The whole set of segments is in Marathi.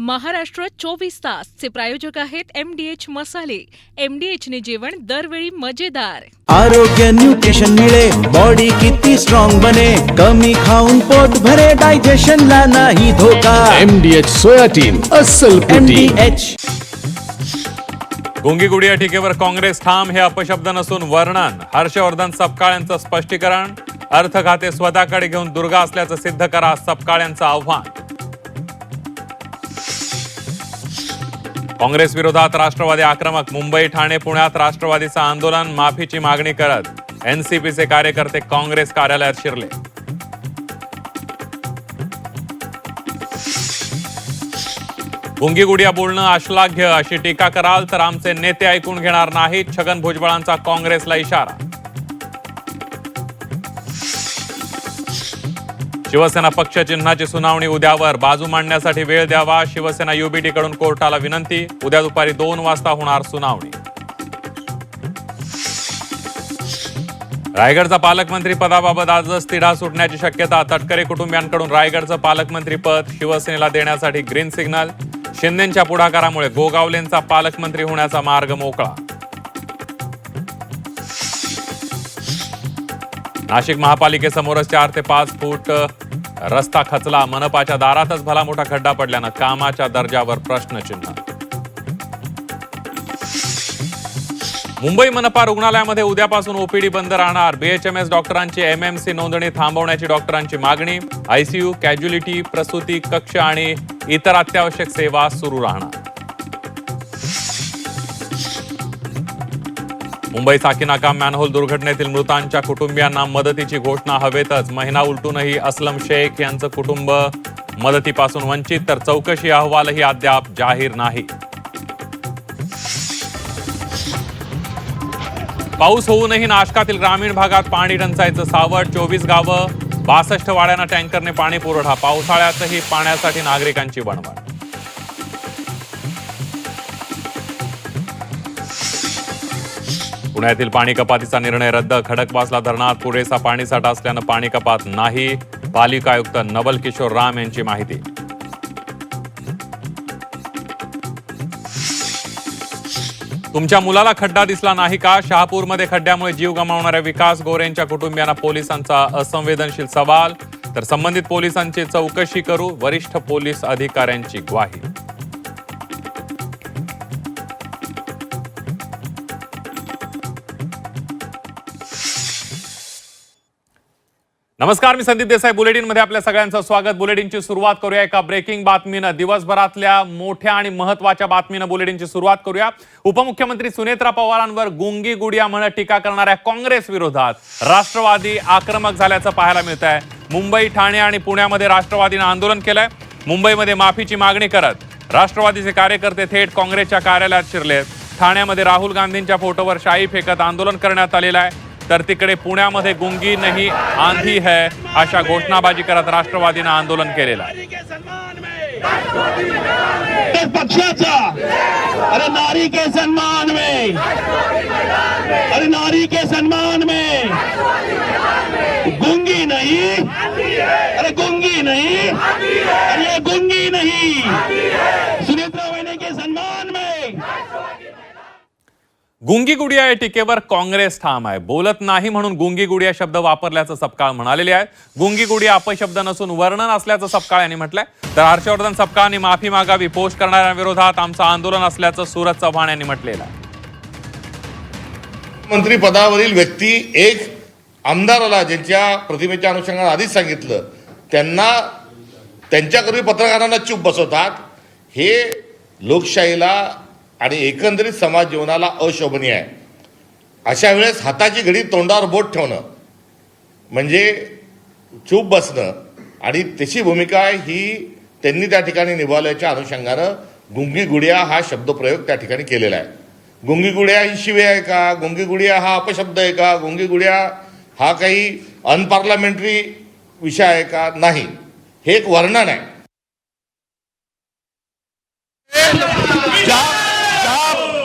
महाराष्ट्र 24 तास चे प्रायोजक आहेत MDH मसाले। MDH ने जेवण दरवेळी मजेदार। आरोग्य न्यूट्रिशन मिळे, बॉडी किती स्ट्रॉंग बने, कमी खाऊन पोट भरे, डायजेशन ला नाही धोका। MDH सोयाटीन अस्सल प्रोटीन। MDH गुंगी गुडिया टीकेवर काँग्रेस ठाम, हे अपशब्द नसून वर्णन। हर्षवर्धन सपकाळ यांचं स्पष्टीकरण। अर्थ खाते स्वतःकडे घेऊन दुर्गा असल्याचं सिद्ध करा, सपकाळ यांचं आव्हान। काँग्रेस विरोधात राष्ट्रवादी आक्रमक। मुंबई ठाणे पुण्यात राष्ट्रवादीचं आंदोलन, माफीची मागणी करत एनसीपीचे कार्यकर्ते काँग्रेस कार्यालयात शिरले। गुंगी गुडिया बोलणं अश्लाघ्य, अशी टीका कराल तर आमचे नेते ऐकून घेणार नाहीत, छगन भुजबळांचा काँग्रेसला इशारा। शिवसेना पक्ष चिन्हाची सुनावणी उद्यावर, बाजू मांडण्यासाठी वेळ द्यावा, शिवसेना युबीटी कडून कोर्टाला विनंती। उद्या दुपारी 2 वाजता होणार सुनावणी। रायगडचा पालकमंत्री पदाबाबत आजच तिढा सुटण्याची शक्यता। तटकरे कुटुंबियांकडून रायगडचं पालकमंत्री पद शिवसेनेला देण्यासाठी ग्रीन सिग्नल। शिंदेंच्या पुढाकारामुळे गोगावलेंचा पालकमंत्री होण्याचा मार्ग मोकळा। नाशिक महापालिकेसमोरच 4 ते 5 फूट रस्ता खचला। मनपाच्या दारातच भला मोठा खड्डा पडल्यानं कामाच्या दर्जावर प्रश्नचिन्ह। मुंबई मनपा रुग्णालयामध्ये उद्यापासून ओपीडी बंद राहणार। BHMS डॉक्टरांची MMC नोंदणी थांबवण्याची डॉक्टरांची मागणी। ICU, कॅज्युलिटी, प्रसूती कक्ष आणि इतर अत्यावश्यक सेवा सुरू राहणार। मुंबई साकीनाका मॅनहोल दुर्घटनेतील मृतांच्या कुटुंबियांना मदतीची घोषणा हवेतच। महिना उलटूनही असलम शेख यांचं कुटुंब मदतीपासून वंचित, तर चौकशी अहवालही अद्याप जाहीर नाही। पाऊस होऊनही नाशकातील ग्रामीण भागात पाणी टंचाईचं सावट। 24 गावं, 62 वाड्यांना टँकरने पाणी पुरवठा। पावसाळ्यातही पाण्यासाठी नागरिकांची वणवण। पुण्यातील पाणी कपातीचा निर्णय रद्द। खडकवासला धरणात पुरेसा पाणीसाठा असल्यानं पाणी कपात नाही। पालिका आयुक्त नवल किशोर राम यांची माहिती। तुमच्या मुलाला खड्डा दिसला नाही का? शहापूरमध्ये खड्ड्यामुळे जीव गमावणाऱ्या विकास गोरेंच्या कुटुंबियांना पोलिसांचा असंवेदनशील सवाल। तर संबंधित पोलिसांची चौकशी करू, वरिष्ठ पोलीस अधिकाऱ्यांची ग्वाही। नमस्कार, मी संदीप देसाई। बुलेटिन मध्ये आपल्या सगळ्यांचं स्वागत। बुलेटिनची सुरुवात करूया एका ब्रेकिंग बातमीनं। दिवसभरातल्या मोठ्या आणि महत्त्वाच्या बातमीनं बुलेटिनची सुरुवात करूया। उपमुख्यमंत्री सुनेत्रा पवारांवर गुंगी गुडिया म्हणत टीका करणाऱ्या काँग्रेस विरोधात राष्ट्रवादी आक्रमक झाल्याचं पाहायला मिळत आहे। मुंबई, ठाणे आणि पुण्यामध्ये राष्ट्रवादीनं आंदोलन केलंय। मुंबईमध्ये माफीची मागणी करत राष्ट्रवादीचे कार्यकर्ते थेट काँग्रेसच्या कार्यालयात शिरले। ठाण्यामध्ये राहुल गांधींच्या फोटोवर शाई फेकत आंदोलन करण्यात आलेलं आहे। तर तिकडे पुण्यामध्ये गुंगी नहीं आंधी है अशा घोषणाबाजी करत राष्ट्रवादीनं आंदोलन केलेलं आहे। पक्षाचा अरे नारी के सम्मान में, अरे नारी के सम्मान में गुंगी नहीं, अरे गुंगी नहीं, अरे गुंगी नहीं, सुनेत्रा वहिनी के सम्मान में। गुंगी गुडिया या टीकेवर काँग्रेस ठाम आहे। बोलत नाही म्हणून गुंगी गुडिया शब्द वापरल्याचं सपकाळ म्हणालेले आहे। गुंगी गुडिया अपशब्द नसून वर्णन असल्याचं सपकाळ यांनी म्हटलंय। तर हर्षवर्धन सपकाळांनी माफी मागावी, पोस्ट करणाऱ्यांविरोधात आमचं आंदोलन असल्याचं सूरज चव्हाण यांनी म्हटलेलं आहे। मंत्री पदावरील व्यक्ती एक आमदाराला ज्यांच्या प्रतिमेच्या अनुषंगाने आधीच सांगितलं, त्यांना त्यांच्याकरवी पत्रकारांना चूप बसवतात, हे लोकशाहीला आणि एकंदरीत समाज जीवनाला अशोभनीय आहे। अशा वेळेस हाताची घडी तोंडावर बोट ठेवणं म्हणजे चूप बसणं, आणि त्याची भूमिका ही त्यांनी त्या ठिकाणी निभावल्याच्या अनुषंगानं गुंगी गुडिया हा शब्दप्रयोग त्या ठिकाणी केलेला आहे। गुंगी गुडिया ही शिवी आहे का? गुंगी गुडिया हा अपशब्द आहे का? गुंगी गुडिया हा काही अनपार्लमेंटरी विषय आहे का? नाही, हे एक वर्णन आहे।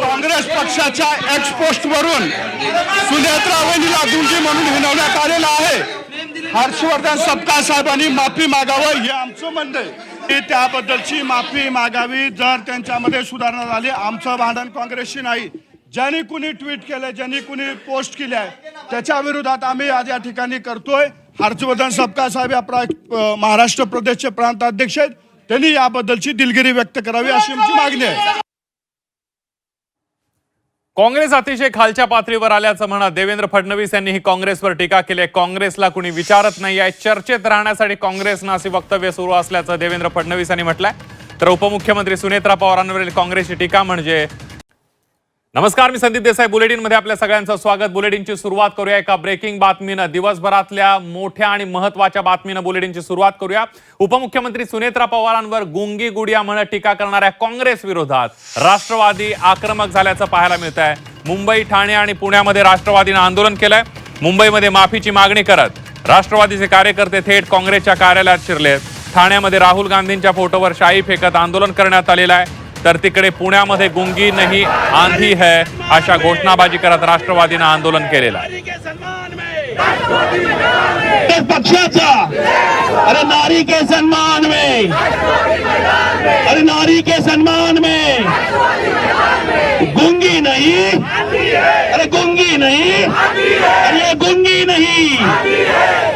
काँग्रेस पक्षाच्या एक्स पोस्ट वरून सुनेत्रा वहिनीला गुंगी म्हणून हिनवण्यात आलेला आहे। हर्षवर्धन सपकाळ साहेबांनी माफी मागावं हे आमचं म्हणणं आहे की त्याबद्दलची माफी मागावी. जर त्यांच्यामध्ये सुधारणा झाली, आमचं भांडण काँग्रेसशी नाही. ज्यांनी कुणी ट्विट केलंय, ज्यांनी कुणी पोस्ट केली आहे, त्याच्या विरोधात आम्ही आज या ठिकाणी करतोय. हर्षवर्धन सपकाळ साहेब या महाराष्ट्र प्रदेशचे प्रांताध्यक्ष आहेत, त्यांनी याबद्दलची दिलगिरी व्यक्त करावी अशी आमची मागणी आहे. काँग्रेस अतिशय खालच्या पातळीवर आल्याचं म्हणत देवेंद्र फडणवीस यांनीही काँग्रेसवर टीका केली. काँग्रेसला कुणी विचारत नाही आहे. चर्चेत राहण्यासाठी काँग्रेसनं असे वक्तव्य सुरू असल्याचं देवेंद्र फडणवीस यांनी म्हटलंय. तर उपमुख्यमंत्री सुनेत्रा पवारांवरील काँग्रेसची टीका म्हणजे. नमस्कार, मी संदीप देसाई. बुलेटिनमध्ये आपल्या सगळ्यांचं स्वागत. बुलेटिनची सुरुवात करूया एका ब्रेकिंग बातमीनं. दिवसभरातल्या मोठ्या आणि महत्वाच्या बातमीनं बुलेटिनची सुरुवात करूया. उपमुख्यमंत्री सुनेत्रा पवारांवर गुंगी गुडिया म्हणत टीका करणाऱ्या काँग्रेस विरोधात राष्ट्रवादी आक्रमक झाल्याचं पाहायला मिळत आहे. मुंबई, ठाणे आणि पुण्यामध्ये राष्ट्रवादीनं आंदोलन केलंय. मुंबईमध्ये माफीची मागणी करत राष्ट्रवादीचे कार्यकर्ते थेट काँग्रेसच्या कार्यालयात शिरलेत. ठाण्यामध्ये राहुल गांधींच्या फोटोवर शाई फेकत आंदोलन करण्यात आलेलं आहे. तर तिकडे पुण्यामध्ये गुंगी नहीं आंधी है अशा घोषणाबाजी करत राष्ट्रवादीनं आंदोलन केलेलं आहे. पक्षाचा अरे नारी के सम्मान में, अरे नारी के सम्मान में गुंगी नहीं, अरे गुंगी नहीं, अरे गुंगी नहीं,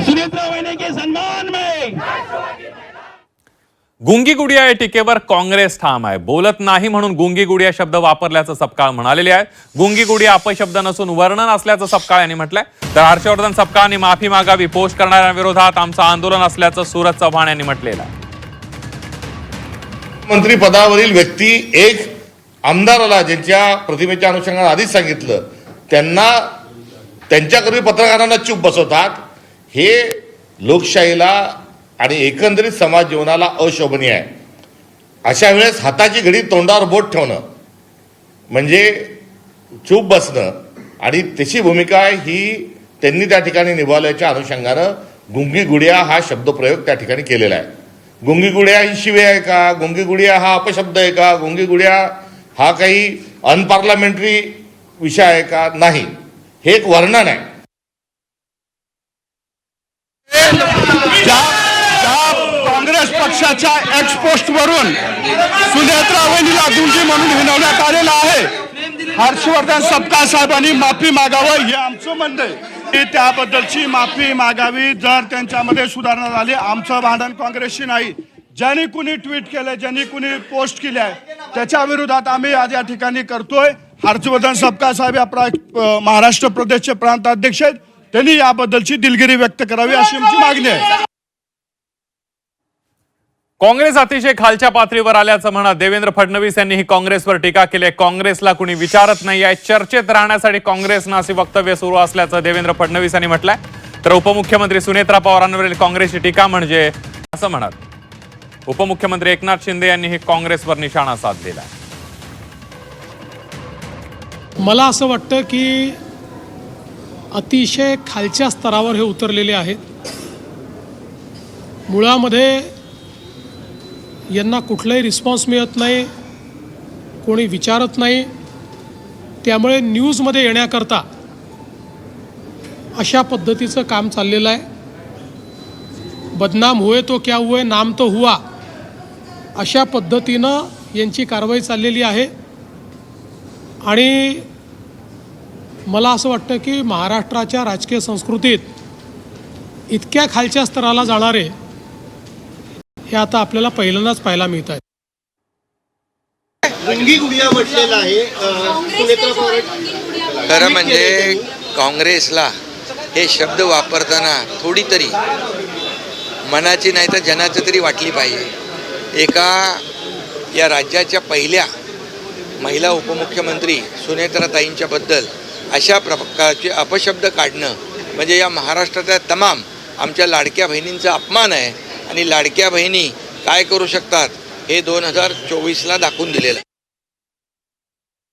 सुनेत्रा वहिनी के सम्मान में. गुंगी गुडिया या टीकेवर काँग्रेस ठाम आहे. बोलत नाही म्हणून गुंगी गुडिया शब्द वापरल्याचं सपकाळ म्हणालेले आहे. गुंगी गुडिया अपशब्द नसून वर्णन असल्याचं सपकाळ यांनी म्हटलंय. तर हर्षवर्धन सपकाळांनी माफी मागावी. पोस्ट करणाऱ्यांविरोधात आमचं आंदोलन असल्याचं सूरज चव्हाण यांनी म्हटलेलं आहे. मंत्री पदावरील व्यक्ती एक आमदाराला ज्यांच्या प्रतिमेच्या अनुषंगाने आधीच सांगितलं, त्यांच्याकरवी पत्रकारांना चूप बसवतात. हे लोकशाहीला आणि एकंदरीत समाज जीवनाला अशोभनीय आहे. अशा वेळेस हाताची घडी तोंडावर बोट ठेवणं म्हणजे चूप बसणं, आणि त्याची भूमिका ही त्यांनी त्या ठिकाणी निभावल्याच्या अनुषंगानं गुंगी गुडिया हा शब्दप्रयोग त्या ठिकाणी केलेला आहे. गुंगी गुडिया ही शिवे आहे का? गुंगी गुडिया हा अपशब्द आहे का? गुंगी गुडिया हा काही अनपार्लमेंटरी विषय आहे का? नाही, हे एक वर्णन आहे. काँग्रेस पक्षाच्या एक्सपोस्ट वरून सुनेत्रा वहिनीला गुंगी म्हणून हिनवण्यात आलेला आहे. हर्षवर्धन सपकाळ साहेबांनी माफी मागावं हे आमचं म्हणणं आहे की त्याबद्दलची माफी मागावी. जर त्यांच्यामध्ये सुधारणा झाली, आमचं भांडण काँग्रेसशी नाही. ज्यांनी कुणी ट्विट केलंय, ज्यांनी कुणी पोस्ट केली आहे, त्याच्या विरोधात आम्ही आज या ठिकाणी करतोय. हर्षवर्धन सपकाळ साहेब या महाराष्ट्र प्रदेशचे प्रांताध्यक्ष आहेत, त्यांनी याबद्दलची दिलगिरी व्यक्त करावी अशी आमची मागणी आहे. काँग्रेस अतिशय खालच्या पातळीवर आल्याचं म्हणत देवेंद्र फडणवीस यांनीही काँग्रेसवर टीका केली. काँग्रेसला कुणी विचारत नाही आहे. चर्चेत राहण्यासाठी काँग्रेसनं असे वक्तव्य सुरू असल्याचं देवेंद्र फडणवीस यांनी म्हटलंय. तर उपमुख्यमंत्री सुनेत्रा पवारांवरील काँग्रेसची टीका म्हणजे असं म्हणत उपमुख्यमंत्री एकनाथ शिंदे यांनीही काँग्रेसवर निशाणा साधलेला आहे. मला असं वाटतं की अतिशय खालच्या स्तरावर हे उतरलेले आहेत. मुळामध्ये यांना कुठलाही रिस्पॉन्स मिळत नाही, कोणी विचारत नाही. त्यामुळे न्यूजमध्ये येण्याकरता अशा पद्धतीचं काम चाललेलं आहे. बदनाम हुए तो क्या हुए, नाम तो हुआ, अशा पद्धतीनं यांची कारवाई चाललेली आहे. आणि मला असं वाटतं की महाराष्ट्राच्या राजकीय संस्कृतीत इतक्या खालच्या स्तराला जाणारे हे आता आपल्याला पहिल्यांदाच पाहायला मिळत आहे. गुंगी गुडिया म्हटलेलं आहे सुनेत्रा पवार. खरं म्हणजे काँग्रेसला हे शब्द वापरताना थोडी तरी मनाची नाही तर जनाची तरी वाटली पाहिजे. एका या राज्याच्या पहिल्या महिला उपमुख्यमंत्री सुनेत्राताईंच्याबद्दल अशा प्रकारचे अपशब्द काढणं म्हणजे या महाराष्ट्रातल्या तमाम आमच्या लाडक्या बहिणींचा अपमान आहे. आणि लाडक्या बहिणी काय करू शकतात हे 2024ला दाखवून दिलेलं आहे.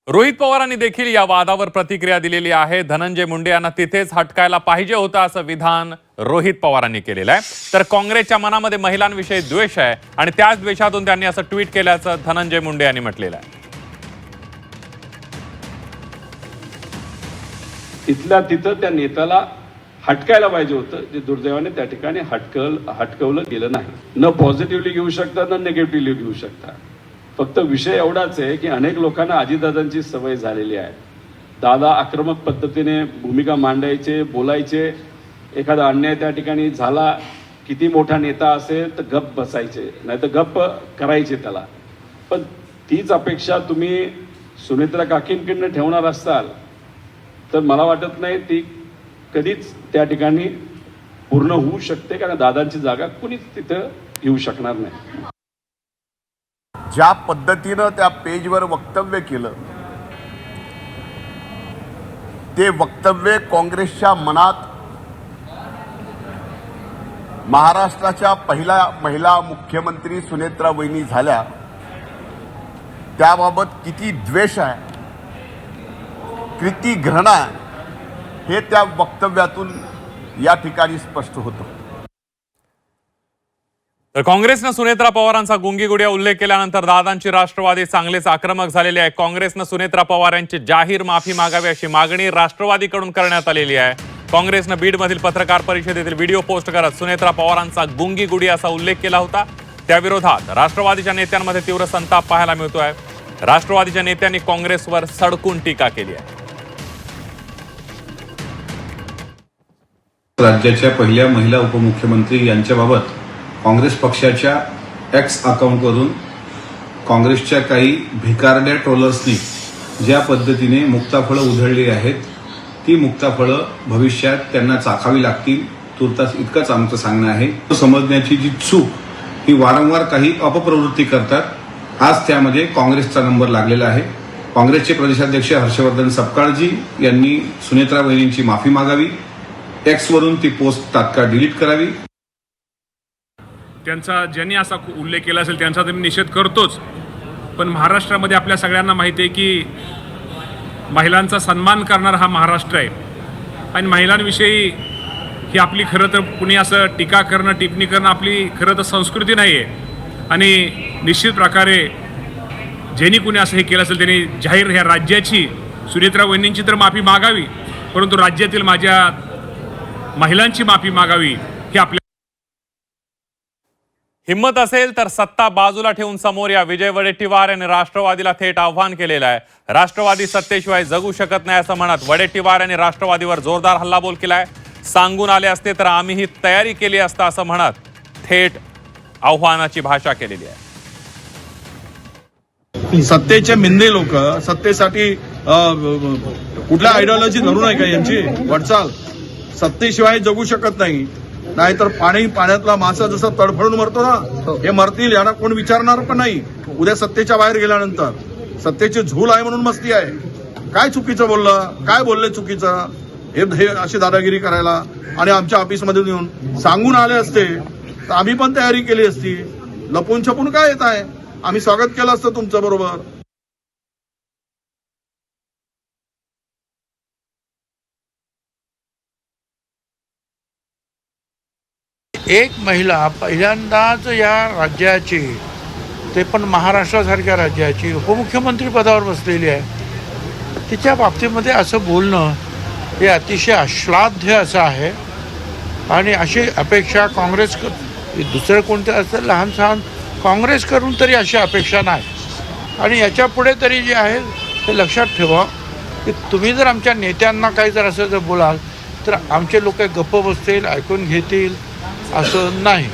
रोहित पवारांनी देखील या वादावर प्रतिक्रिया दिलेली आहे. धनंजय मुंडे यांना तिथेच हटकायला पाहिजे होतं असं विधान रोहित पवारांनी केलेलं आहे. तर काँग्रेसच्या मनामध्ये महिलांविषयी द्वेष आहे आणि त्याच द्वेषातून त्यांनी असं ट्विट केल्याचं धनंजय मुंडे यांनी म्हटलेलं आहे. तिथल्या तिथं त्या नेत्याला हटकायला पाहिजे होतं, जे दुर्दैवाने त्या ठिकाणी हटकवलं गेलं नाही. न पॉझिटिव्हली घेऊ शकता न निगेटिव्हली घेऊ शकता. फक्त विषय एवढाच आहे की अनेक लोकांना अजितदादांची सवय झालेली आहे. दादा आक्रमक पद्धतीने भूमिका मांडायचे, बोलायचे. एखादा अन्याय त्या ठिकाणी झाला, किती मोठा नेता असेल तर गप्प बसायचे, नाही तर गप्प करायचे त्याला. पण तीच अपेक्षा तुम्ही सुनेत्रा काकींकडनं ठेवणार असाल तर मला वाटत नाही ती कधीच त्या ठिकाणी पूर्ण होऊ शकते, कारण दादांची जागा कुणीच तिथं येऊ शकणार नाही. ज्या पद्धतीनं त्या पेजवर वक्तव्य केलं ते वक्तव्य काँग्रेसच्या मनात महाराष्ट्राच्या पहिल्या महिला मुख्यमंत्री सुनेत्रा वहिनी झाल्या त्याबाबत किती द्वेष आहे, किती घृणा आहे हे त्या वक्तव्यातून या ठिकाणी स्पष्ट होतं. तर काँग्रेसनं सुनेत्रा पवारांचा गुंगीगुडिया उल्लेख केल्यानंतर दादांची राष्ट्रवादी चांगलेच आक्रमक झालेली आहे. काँग्रेसनं सुनेत्रा पवार यांची जाहीर माफी मागावी अशी मागणी राष्ट्रवादीकडून करण्यात आलेली आहे. काँग्रेसनं बीडमधील पत्रकार परिषदेतील व्हिडिओ पोस्ट करत सुनेत्रा पवारांचा गुंगीगुडिया असा उल्लेख केला होता. त्याविरोधात राष्ट्रवादीच्या नेत्यांमध्ये तीव्र संताप पाहायला मिळतोय. राष्ट्रवादीच्या नेत्यांनी काँग्रेसवर सडकून टीका केली आहे. राज्याच्या पहिल्या महिला उपमुख्यमंत्री यांच्याबाबत काँग्रेस पक्षाच्या एक्स अकाउंटवरून काँग्रेसच्या काही भिकारड्या ट्रोलर्सनी ज्या पद्धतीने मुक्ताफळं उधळली आहेत ती मुक्ताफळं भविष्यात त्यांना चाखावी लागतील, तुर्तास इतकंच आमचं सांगणं आहे. समजण्याची जी चूक ही वारंवार काही अपप्रवृत्ती करतात. आज त्यामध्ये काँग्रेसचा नंबर लागलेला आहे. काँग्रेसचे प्रदेशाध्यक्ष हर्षवर्धन सपकाळजी यांनी सुनेत्रा वहिनींची माफी मागावी, एक्सवरून ती पोस्ट तात्काळ डिलीट करावी. त्यांचा ज्यांनी असा उल्लेख केला असेल त्यांचा तर मी निषेध करतोच, पण महाराष्ट्रामध्ये आपल्या सगळ्यांना माहिती आहे की महिलांचा सन्मान करणारा हा महाराष्ट्र आहे आणि महिलांविषयी ही आपली खरं तर कुणी असं टीका करणं, टिप्पणी करणं आपली खरं तर संस्कृती नाही आहे. आणि निश्चित प्रकारे ज्यांनी कुणी असं हे केलं असेल त्यांनी जाहीर ह्या राज्याची सुनेत्रा वहिनींची तर माफी मागावी, परंतु राज्यातील माझ्या महिलांची माफी मागावी ही आपल्या. हिम्मत असेल तर सत्ता बाजूला ठेवून समोर या. विजय वडेट्टीवार यांनी राष्ट्रवादीला थेट आव्हान केलेलं आहे. राष्ट्रवादी सत्तेशिवाय जगू शकत नाही असं म्हणत वडेट्टीवार यांनी राष्ट्रवादीवर जोरदार हल्लाबोल केलाय. सांगून आले असते तर आम्ही ही तयारी केली असता असं म्हणत थेट आव्हानाची भाषा केलेली आहे. सत्तेचे मिंदे लोक सत्तेसाठी कुठल्या आयडिओलॉजी धरून आहे का यांची वाटचाल? सत्तेशिवाय जगू शकत नाही, नाहीतर पाण्यातला मासा जसा तडफडून मरतो ना हे मरतील, यांना कोण विचारणार पण नाही. उद्या सत्तेच्या बाहेर गेल्यानंतर सत्तेची झूल आहे म्हणून मस्ती आहे. काय चुकीचं बोललं, काय बोलले चुकीचं, हे अशी दादागिरी करायला आणि आमच्या ऑफिसमध्ये येऊन सांगून आले असते तर आम्ही पण तयारी केली असती. लपून छपून काय येत आहे, आम्ही स्वागत केलं असतं तुमचं बरोबर. एक महिला पहिल्यांदाच या राज्याची, ते पण महाराष्ट्रासारख्या राज्याची उपमुख्यमंत्री पदावर बसलेली आहे. तिच्या बाबतीमध्ये असं बोलणं हे अतिशय अश्लाघ्य असं आहे. आणि अशी अपेक्षा काँग्रेस, दुसरं कोणतं असं लहान सहान काँग्रेस करून तरी अशी अपेक्षा नाही. आणि याच्या पुढे तरी जे आहे ते लक्षात ठेवा की तुम्ही जर आमच्या नेत्यांना काही जर असं जर बोलाल तर आमचे लोक गप्प बसतील, ऐकून घेतील असं नाही.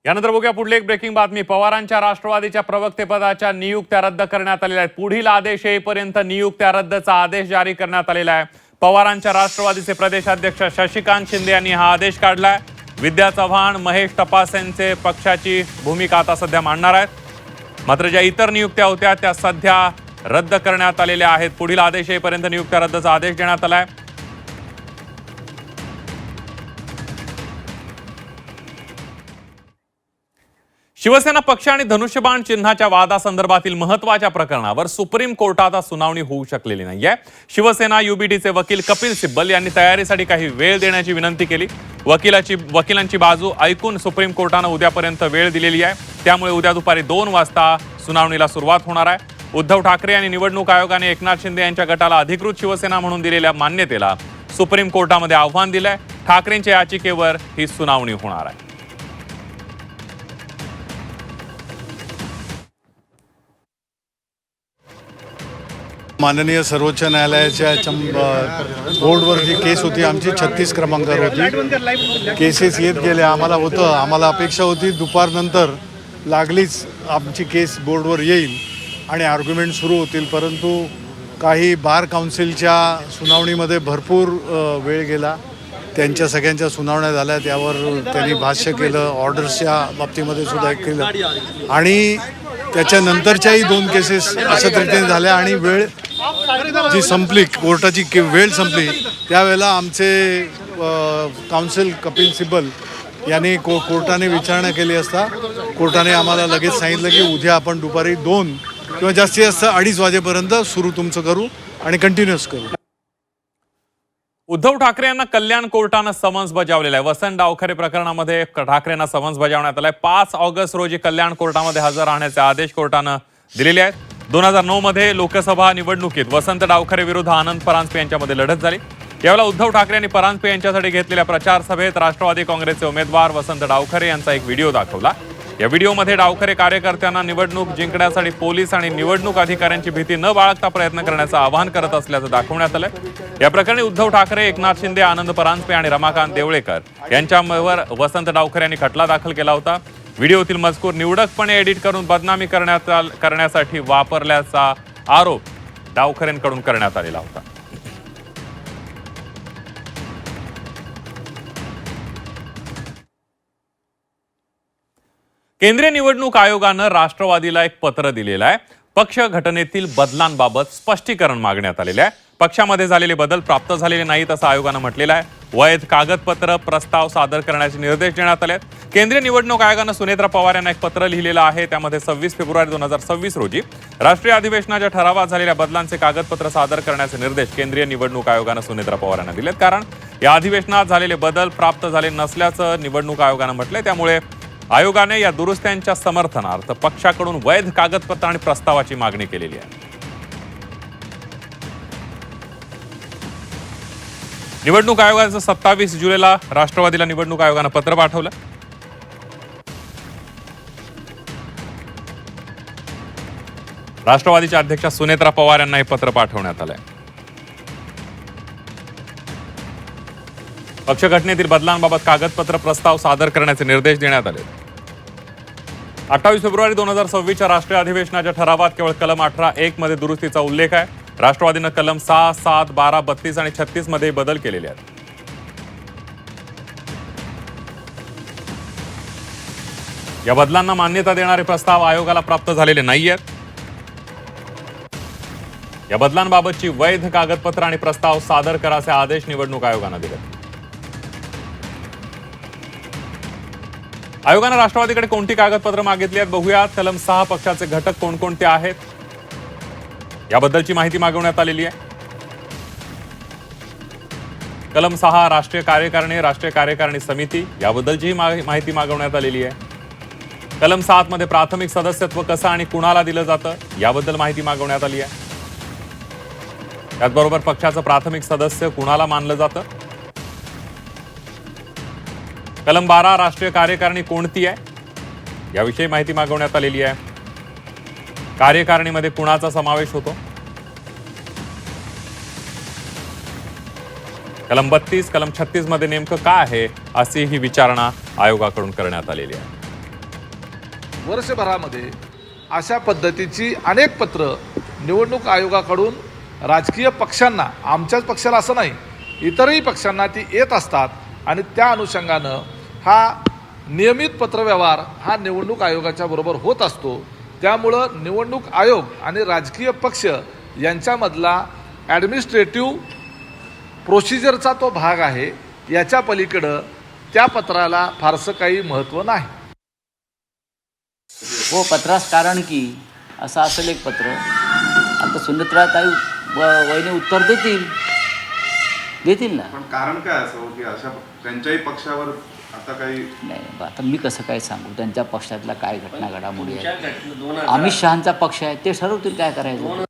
यानंतर बघूया पुढली एक ब्रेकिंग बातमी. पवारांच्या राष्ट्रवादीच्या प्रवक्तेपदाच्या नियुक्त्या रद्द करण्यात आलेल्या आहेत. पुढील आदेश येईपर्यंत नियुक्त्या रद्दचा आदेश जारी करण्यात आलेला आहे. पवारांच्या राष्ट्रवादीचे प्रदेशाध्यक्ष शशिकांत शिंदे यांनी हा आदेश काढलाय. विद्या चव्हाण, महेश तपासेंचे पक्षाची भूमिका आता सध्या मांडणार आहेत. मात्र ज्या इतर नियुक्त्या होत्या त्या सध्या रद्द करण्यात आलेल्या आहेत. पुढील आदेश येईपर्यंत नियुक्त्या रद्दचा आदेश देण्यात आलाय. शिवसेना पक्ष आणि धनुष्यबाण चिन्हाच्या वादासंदर्भातील महत्वाच्या प्रकरणावर सुप्रीम कोर्टात सुनावणी होऊ शकलेली नाहीये. शिवसेना युबीटीचे वकील कपिल सिब्बल यांनी तयारीसाठी काही वेळ देण्याची विनंती केली. वकिलांची बाजू ऐकून सुप्रीम कोर्टानं उद्यापर्यंत वेळ दिलेली आहे. त्यामुळे उद्या दुपारी 2 वाजता सुनावणीला सुरुवात होणार आहे. उद्धव ठाकरे यांनी निवडणूक आयोगाने एकनाथ शिंदे यांच्या गटाला अधिकृत शिवसेना म्हणून दिलेल्या मान्यतेला सुप्रीम कोर्टामध्ये आव्हान दिलंय. ठाकरेंच्या याचिकेवर ही सुनावणी होणार आहे. माननीय सर्वोच्च न्यायालयाच्या बोर्डवर जी केस होती आमची 36 क्रमांकावर होती. केसेस येत गेल्या. आम्हाला अपेक्षा होती दुपारनंतर लागलीच आमची केस बोर्डवर येईल आणि आर्ग्युमेंट सुरू होतील, परंतु काही बार काउन्सिलच्या सुनावणीमध्ये भरपूर वेळ गेला. त्यांच्या सगळ्यांच्या सुनावण्या झाल्या, त्यावर त्यांनी भाष्य केलं, ऑर्डर्सच्या बाबतीमध्ये सुद्धा केलं आणि त्याच्यानंतरच्याही 2 केसेस अशा तऱ्हेने झाल्या आणि वेळ जी संपली, कोर्टाची वेळ संपली, त्यावेळेला आमचे काउन्सिल कपिल सिब्बल यांनी कोर्टाने विचारणा केली असता कोर्टाने आम्हाला लगेच सांगितलं की उद्या आपण दुपारी 2 किंवा जास्तीत जास्त 2:30 वाजेपर्यंत सुरू तुमचं करू आणि कंटिन्युअस करू. उद्धव ठाकरे यांना कल्याण कोर्टानं समन्स बजावलेलं आहे. वसंत डावखरे प्रकरणामध्ये ठाकरेंना समन्स बजावण्यात आलाय. 5 ऑगस्ट रोजी कल्याण कोर्टामध्ये हजर राहण्याचे आदेश कोर्टानं दिलेले आहेत. 2009 मध्ये लोकसभा निवडणुकीत वसंत डावखरे विरुद्ध आनंद परांजपे यांच्यामध्ये लढत झाली. यावेळेला उद्धव ठाकरे यांनी परांजपे यांच्यासाठी घेतलेल्या प्रचार सभेत राष्ट्रवादी काँग्रेसचे उमेदवार वसंत डावखरे यांचा एक व्हिडिओ दाखवला. या व्हिडिओमध्ये डावखरे कार्यकर्त्यांना निवडणूक जिंकण्यासाठी पोलीस आणि निवडणूक अधिकाऱ्यांची भीती न बाळगता प्रयत्न करण्याचं आवाहन करत असल्याचं दाखवण्यात आलंय. या प्रकरणी उद्धव ठाकरे, एकनाथ शिंदे, आनंद परांजपे आणि रमाकांत देवळेकर यांच्यावर वसंत डावखरे यांनी खटला दाखल केला होता. व्हिडिओतील मजकूर निवडकपणे एडिट करून बदनामी करण्यासाठी वापरल्याचा आरोप डावखरेंकडून करण्यात आलेला होता. केंद्रीय निवडणूक आयोगानं राष्ट्रवादीला एक पत्र दिलेलं आहे. पक्ष घटनेतील बदलांबाबत स्पष्टीकरण मागण्यात आलेलं आहे. पक्षामध्ये झालेले बदल प्राप्त झालेले नाहीत असं आयोगानं म्हटलेलं आहे. वैध कागदपत्र प्रस्ताव सादर करण्याचे निर्देश देण्यात आले आहेत. केंद्रीय निवडणूक आयोगानं सुनेत्रा पवार यांना एक पत्र लिहिलेलं आहे. त्यामध्ये 26 फेब्रुवारी 2026 रोजी राष्ट्रीय अधिवेशनाच्या ठरावात झालेल्या बदलांचे कागदपत्र सादर करण्याचे निर्देश केंद्रीय निवडणूक आयोगानं सुनेत्रा पवार यांना दिलेत. कारण या अधिवेशनात झालेले बदल प्राप्त झाले नसल्याचं निवडणूक आयोगानं म्हटलंय. त्यामुळे आयोगाने या दुरुस्त्यांच्या समर्थनार्थ पक्षाकडून वैध कागदपत्र आणि प्रस्तावाची मागणी केलेली आहे. निवडणूक आयोगाचं 27 जुलैला राष्ट्रवादीला निवडणूक आयोगानं पत्र पाठवलं. राष्ट्रवादीच्या अध्यक्षा सुनेत्रा पवार यांना हे पत्र पाठवण्यात आलंय. पक्ष घटनेतील बदलांबाबत कागदपत्र प्रस्ताव सादर करण्याचे निर्देश देण्यात आले. 28 फेब्रुवारी 2026च्या राष्ट्रीय अधिवेशनाच्या ठरावात केवळ कलम 18(1) मध्ये दुरुस्तीचा उल्लेख आहे. राष्ट्रवादीनं कलम 6, 7, 12, 32 आणि 36 मध्ये बदल केलेले आहेत. या बदलांना मान्यता देणारे प्रस्ताव आयोगाला प्राप्त झालेले नाहीयेत. या बदलांबाबतची वैध कागदपत्र आणि प्रस्ताव सादर करायचे आदेश निवडणूक आयोगानं दिले. आयोगानं राष्ट्रवादीकडे कोणती कागदपत्र मागितली आहेत बघूयात. कलम 6 पक्षाचे घटक कोणकोणते आहेत याबद्दलची माहिती मागवण्यात आलेली आहे. कलम 6 राष्ट्रीय कार्यकारिणी समिती याबद्दलची माहिती मागवण्यात आलेली आहे. कलम 7 मध्ये प्राथमिक सदस्यत्व कसं आणि कुणाला दिलं जातं याबद्दल माहिती मागवण्यात आली आहे. त्याचबरोबर पक्षाचं प्राथमिक सदस्य कुणाला मानलं जातं. कलम 12 राष्ट्रीय कार्यकारिणी कोणती आहे याविषयी माहिती मागवण्यात आलेली आहे. कार्यकारिणीमध्ये कुणाचा समावेश होतो. कलम 32, कलम 36 मध्ये नेमकं काय आहे अशी ही विचारणा आयोगाकडून करण्यात आलेली आहे. वर्षभरामध्ये अशा पद्धतीची अनेक पत्र निवडणूक आयोगाकडून राजकीय पक्षांना, आमच्याच पक्षाला असं नाही, इतरही पक्षांना ती येत असतात आणि त्या अनुषंगानं हा नियमित पत्रव्यवहार हा निवडणूक आयोगाच्या बरोबर होत असतो. त्यामुळं निवडणूक आयोग आणि राजकीय पक्ष यांच्यामधला ॲडमिनिस्ट्रेटिव्ह प्रोसिजरचा तो भाग आहे. याच्या पलीकडं त्या पत्राला फारसं काही महत्त्व नाही. हो, पत्रास कारण की असं असेल एक पत्र. आता सुनेत्राताई वहिनी उत्तर देतील ना. पण कारण काय असं की अशा त्यांच्याही पक्षावर आता काही नाही, आता मी कसं काय सांगू त्यांच्या पक्षातल्या काय घटना घडामोडी आहेत. अमित शहांचा पक्ष आहे, ते ठरवतील काय करायचं.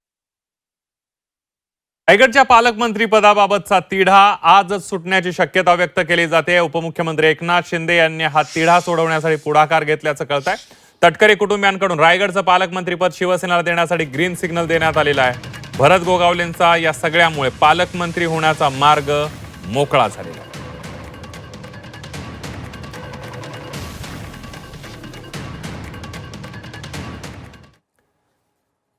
रायगडच्या पालकमंत्री पदाबाबतचा तिढा आजच सुटण्याची शक्यता व्यक्त केली जाते. उपमुख्यमंत्री एकनाथ शिंदे यांनी हा तिढा सोडवण्यासाठी पुढाकार घेतल्याचं कळतंय. तटकरे कुटुंबियांकडून रायगडचं पालकमंत्रीपद शिवसेनेला देण्यासाठी ग्रीन सिग्नल देण्यात आलेला आहे. भरत गोगावलेंचा या सगळ्यामुळे पालकमंत्री होण्याचा मार्ग मोकळा झालेला आहे.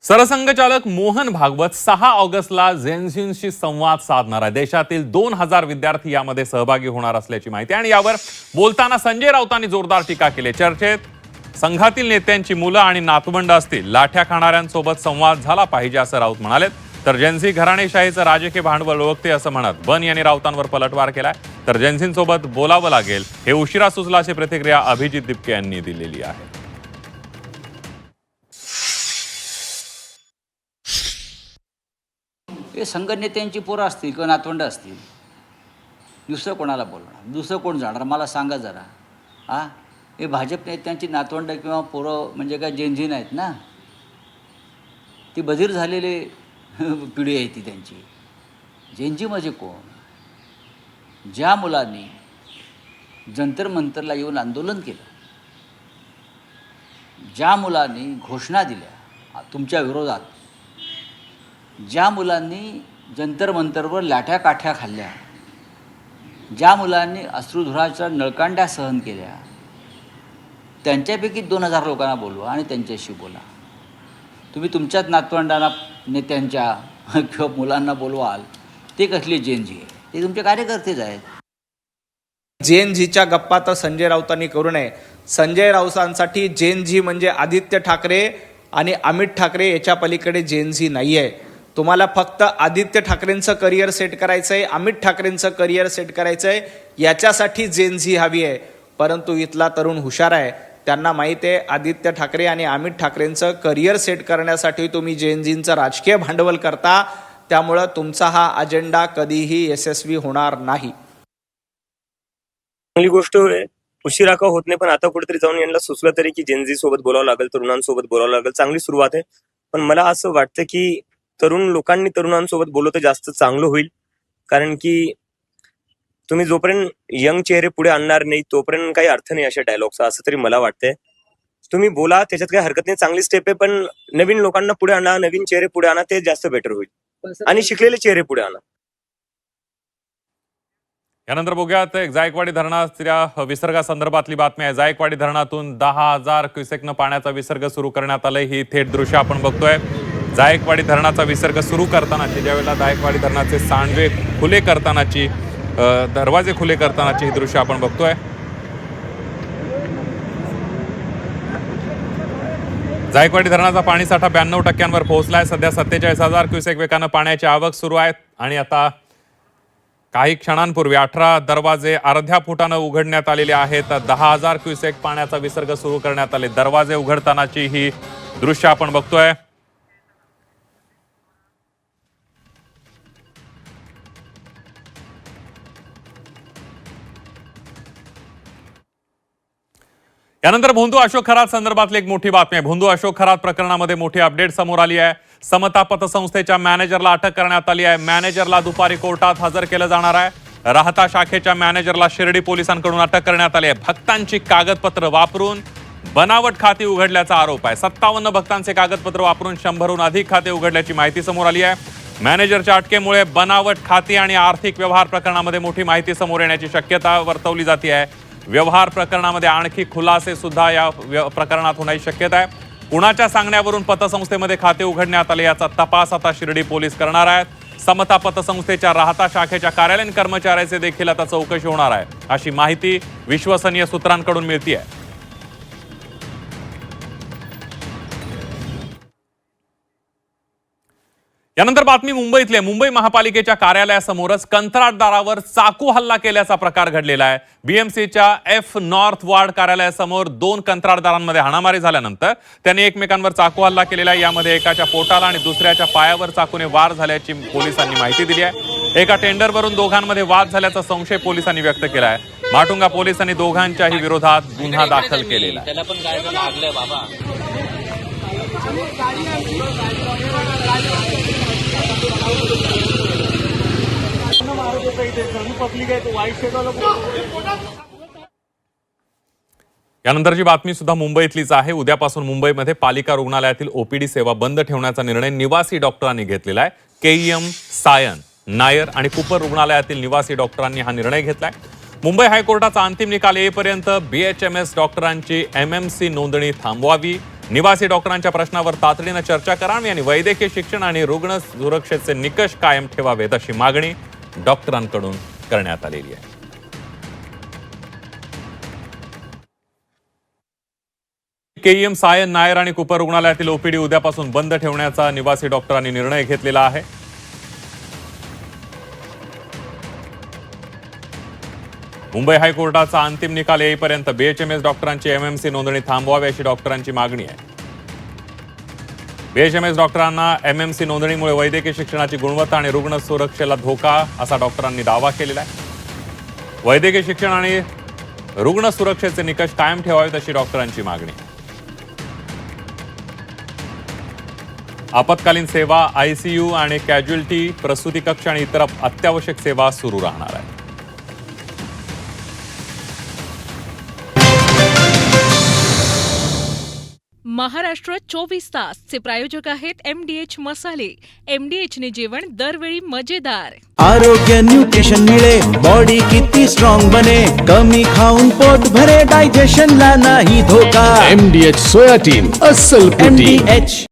सरसंघचालक मोहन भागवत 6 ऑगस्टला जेनझींशी संवाद साधणार आहे. देशातील 2000 विद्यार्थी यामध्ये सहभागी होणार असल्याची माहिती आणि यावर बोलताना संजय राऊतांनी जोरदार टीका केली. चर्चेत संघातील नेत्यांची मुलं आणि नातवंड असतील, लाठ्या खाणाऱ्यांसोबत संवाद झाला पाहिजे असं राऊत म्हणाले. तर जेनझी घराणेशाहीचं राजकीय भांडवल ओळखते असं म्हणत बन यांनी राऊतांवर पलटवार केलाय. तर जेनझींसोबत बोलावं लागेल हे उशिरा सुचलं अशी प्रतिक्रिया अभिजित दिपके यांनी दिलेली आहे. हे संघनेत्यांची पोरं असतील किंवा नातवंड असतील, दुसरं कोणाला बोलणार, दुसरं कोण जाणार मला सांगा जरा. हे भाजप नेत्यांची नातवंड किंवा पोरं म्हणजे काय जेनझी नाहीत ना, ती बधीर झालेली पिढी आहे ती त्यांची. जेनझी म्हणजे कोण? ज्या मुलांनी जंतर मंतरला येऊन आंदोलन केलं, ज्या मुलांनी घोषणा दिल्या तुमच्या विरोधात, ज्या मुलांनी जंतर मंतरवर लाठ्या काठ्या खाल्ल्या, ज्या मुलांनी अश्रुधुराच्या नळकांड्या सहन केल्या, त्यांच्यापैकी 2000 लोकांना बोलवा आणि त्यांच्याशी बोला. तुम्ही तुमच्याच नातवंडांना नेत्यांच्या किंवा मुलांना बोलवाल, ते कसले जेनझी आहे? ते तुमचे कार्यकर्तेच आहेत. जेनझीच्या गप्पा तर संजय राऊतांनी करू नये. संजय राऊतांसाठी जेनझी म्हणजे आदित्य ठाकरे आणि अमित ठाकरे, याच्या पलीकडे जेनझी नाही आहे. तुम्हाला फक्त आदित्य ठाकरेंचं करिअर सेट करायचं आहे, अमित ठाकरेंचं करिअर सेट करायचं आहे, याच्यासाठी जेनझी हवी आहे. परंतु इथला तरुण हुशार आहे, त्यांना माहीत आहे आदित्य ठाकरे आणि अमित ठाकरेंचं करिअर सेट करण्यासाठी तुम्ही जेनझींचं राजकीय भांडवल करता. त्यामुळं तुमचा हा अजेंडा कधीही यशस्वी होणार नाही. चांगली गोष्ट उशिरा का होत नाही, पण आता कुठेतरी जाऊन यांना सुचलं तरी की जेनझी सोबत बोलावं लागेल, तरुणांसोबत बोलावं लागेल. चांगली सुरुवात आहे, पण मला असं वाटतं की तरुण लोकांनी तरुणांसोबत बोललं तर जास्त चांगलं होईल. कारण की तुम्ही जोपर्यंत यंग चेहरे पुढे आणणार नाही तोपर्यंत काही अर्थ नाही अशा डायलॉगचा, असं तरी मला वाटतंय. तुम्ही बोला, त्याच्यात काही हरकत नाही, चांगली स्टेप आहे, पण नवीन लोकांना पुढे आणा, नवीन चेहरे पुढे आणा, ते जास्त बेटर होईल. आणि शिकलेले चेहरे पुढे आणा. यानंतर बघूयात एक जायकवाडी धरणाच्या विसर्गासंदर्भातली बातमी आहे. जायकवाडी धरणातून 10,000 क्युसेकनं पाण्याचा विसर्ग सुरू करण्यात आलाय. ही थेट दृश्य आपण बघतोय. जायकवाडी धरणाचा विसर्ग सुरू करतानाची, ज्यावेळेला जायकवाडी धरणाचे सांडवे खुले करतानाची, दरवाजे खुले करतानाची ही दृश्य आपण बघतोय. जायकवाडी धरणाचा पाणीसाठा 92% पोहोचलाय. सध्या 47,000 क्युसेक वेगानं पाण्याची आवक सुरू आहे आणि आता काही क्षणांपूर्वी 18 दरवाजे अर्ध्या फुटानं उघडण्यात आलेले आहेत. 10,000 क्युसेक पाण्याचा विसर्ग सुरू करण्यात आले. दरवाजे उघडतानाची ही दृश्य आपण बघतोय. यानंतर भोंदू अशोक खरात संदर्भातली एक मोठी बातमी आहे. भोंदू अशोक खरात प्रकरणामध्ये मोठी अपडेट समोर आली आहे. समता पतसंस्थेच्या मॅनेजरला अटक करण्यात आली आहे. मॅनेजरला दुपारी कोर्टात हजर केलं जाणार आहे. राहता शाखेच्या मॅनेजरला शिर्डी पोलिसांकडून अटक करण्यात आली आहे. भक्तांची कागदपत्र वापरून बनावट खाती उघडल्याचा आरोप आहे. 57 भक्तांचे कागदपत्र वापरून 100हून अधिक खाते उघडल्याची माहिती समोर आली आहे. मॅनेजरच्या अटकेमुळे बनावट खाती आणि आर्थिक व्यवहार प्रकरणामध्ये मोठी माहिती समोर येण्याची शक्यता वर्तवली जाते आहे. व्यवहार प्रकरणामध्ये आणखी खुलासे सुद्धा या प्रकरणात होण्याची शक्यता आहे. कुणाच्या सांगण्यावरून पतसंस्थेमध्ये खाते उघडण्यात आले याचा तपास आता शिर्डी पोलीस करणार आहेत. समता पतसंस्थेच्या राहता शाखेच्या कार्यालयीन कर्मचाऱ्याचे देखील आता चौकशी होणार आहे, अशी माहिती विश्वसनीय सूत्रांकडून मिळते आहे. यानंतर बातमी मुंबईतले. मुंबई महापालिकेच्या कार्यालयासमोरच कंत्राटदारावर चाकू हल्ला केल्याचा प्रकार घडलेला आहे. बीएमसीच्या एफ नॉर्थ वार्ड कार्यालयासमोर 2 कंत्राटदारांमध्ये हाणामारी झाल्यानंतर त्यांनी एकमेकांवर चाकू हल्ला केलेला आहे. यामध्ये एकाच्या पोटाला आणि दुसऱ्याच्या पायावर चाकूने वार झाल्याची पोलिसांनी माहिती दिली आहे. एका टेंडरवरून दोघांमध्ये वाद झाल्याचा संशय पोलिसांनी व्यक्त केला आहे। माटुंगा पोलिसांनी दोघांच्याही विरोधात गुन्हा दाखल केलेला आहे। यानंतरची बातमी सुद्धा मुंबईतलीच आहे। उद्यापासून मुंबईमध्ये पालिका रुग्णालयातील ओपीडी सेवा बंद ठेवण्याचा निर्णय निवासी डॉक्टरांनी घेतलेला आहे। केईएम, सायन, नायर आणि कुपर रुग्णालयातील निवासी डॉक्टरांनी हा निर्णय घेतलाय। मुंबई हायकोर्टाचा अंतिम निकाल येईपर्यंत बीएचएमएस डॉक्टरांची एमएमसी नोंदणी थांबवावी, निवासी डॉक्टरांच्या प्रश्नावर तातडीनं चर्चा करावी आणि वैद्यकीय शिक्षण आणि रुग्ण सुरक्षेचे निकष कायम ठेवावेत अशी मागणी डॉक्टरांकडून करण्यात आलेली आहे। केईएम, सायन, नायर आणि कुपर रुग्णालयातील ओपीडी उद्यापासून बंद ठेवण्याचा निवासी डॉक्टरांनी निर्णय घेतलेला आहे। मुंबई हायकोर्टाचा अंतिम निकाल येईपर्यंत बीएचएमएस डॉक्टरांची एमएमसी नोंदणी थांबवावी अशी डॉक्टरांची मागणी आहे। बीएचएमएस डॉक्टरांना एमएमसी नोंदणीमुळे वैद्यकीय शिक्षणाची गुणवत्ता आणि रुग्ण सुरक्षेला धोका असा डॉक्टरांनी दावा केलेला आहे। वैद्यकीय शिक्षण आणि रुग्ण सुरक्षेचे निकष कायम ठेवावेत अशी डॉक्टरांची मागणी आहे। आपत्कालीन सेवा, आयसीयू आणि कॅज्युअल्टी, प्रसूती कक्ष आणि इतर अत्यावश्यक सेवा सुरू राहणार आहेत। महाराष्ट्र 24 तासचे प्रायोजक आहेत MDH मसाले। MDH ने जेवण दरवेळी मजेदार। आरोग्य न्यूट्रिशन मिळे, बॉडी किती स्ट्रॉंग बने, कमी खाऊन पोट भरे, डायजेशनला नाही धोका। MDH सोयाटीन अस्सल प्रोटीन। MDH